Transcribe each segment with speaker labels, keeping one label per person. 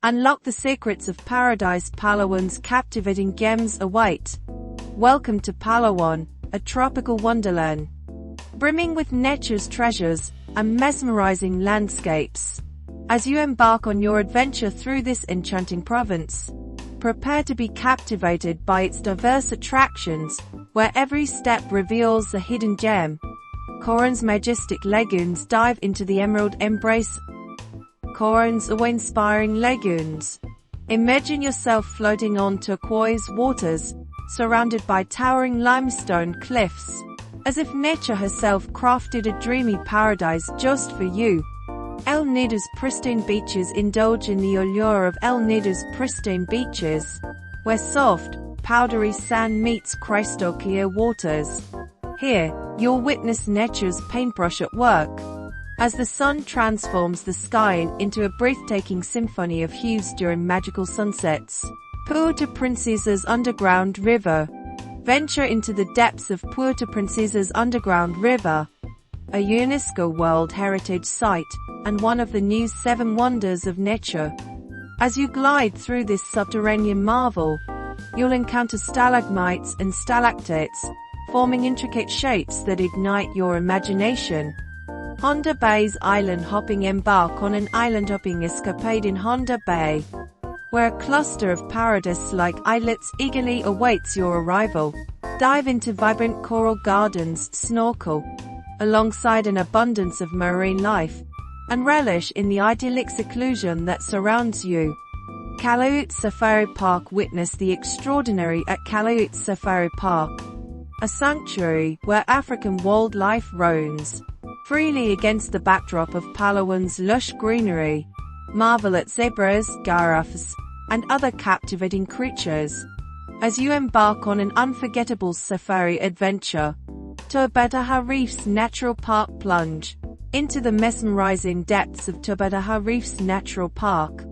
Speaker 1: Unlock the secrets of paradise. Palawan's captivating gems await. Welcome to Palawan, a tropical wonderland, brimming with nature's treasures and mesmerizing landscapes. As you embark on your adventure through this enchanting province, prepare to be captivated by its diverse attractions, where every step reveals a hidden gem. Coron's majestic lagoons. Dive into the emerald embrace. Coron's awe-inspiring lagoons. Imagine yourself floating on turquoise waters, surrounded by towering limestone cliffs, as if nature herself crafted a dreamy paradise just for you. El Nido's pristine beaches. Indulge in the allure of El Nido's pristine beaches, where soft, powdery sand meets crystal clear waters. Here, you'll witness nature's paintbrush at work, as the sun transforms the sky into a breathtaking symphony of hues during magical sunsets. Puerto Princesa's Underground River. Venture into the depths of Puerto Princesa's Underground River, a UNESCO World Heritage Site, and one of the new 7 wonders of nature. As you glide through this subterranean marvel, you'll encounter stalagmites and stalactites, forming intricate shapes that ignite your imagination. Honda Bay's island hopping. Embark on an island hopping escapade in Honda Bay, where a cluster of paradise-like islets eagerly awaits your arrival. Dive into vibrant coral gardens, snorkel alongside an abundance of marine life, and relish in the idyllic seclusion that surrounds you. Kalayut Safari Park. Witness the extraordinary at Kalayut Safari Park, a sanctuary where African wildlife roams freely against the backdrop of Palawan's lush greenery. Marvel at zebras, giraffes, and other captivating creatures as you embark on an unforgettable safari adventure. Tapyas Reefs Natural Park. Plunge into the mesmerizing depths of Tapyas Reefs Natural Park,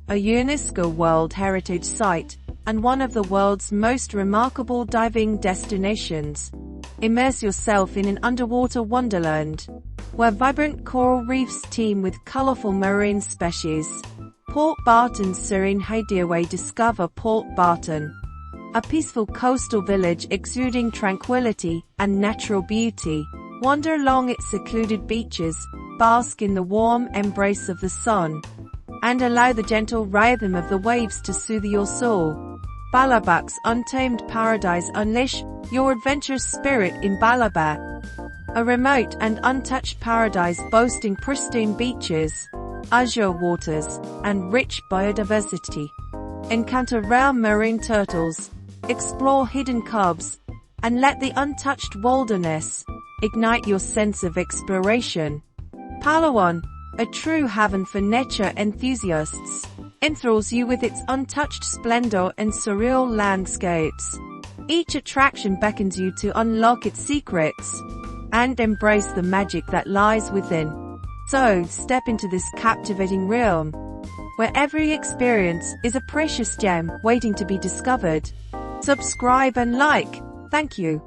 Speaker 1: a UNESCO World Heritage Site and one of the world's most remarkable diving destinations. Immerse yourself in an underwater wonderland, where vibrant coral reefs teem with colorful marine species. Port Barton's serene hideaway. Discover Port Barton, a peaceful coastal village exuding tranquility and natural beauty. Wander along its secluded beaches, bask in the warm embrace of the sun, and allow the gentle rhythm of the waves to soothe your soul. Balabac's untamed paradise. Unleash your adventurous spirit in Balabac, a remote and untouched paradise boasting pristine beaches, azure waters, and rich biodiversity. Encounter rare marine turtles, explore hidden coves, and let the untouched wilderness ignite your sense of exploration. Palawan, a true haven for nature enthusiasts, enthralls you with its untouched splendor and surreal landscapes. Each attraction beckons you to unlock its secrets and embrace the magic that lies within. So, step into this captivating realm, where every experience is a precious gem waiting to be discovered. Subscribe and like. Thank you.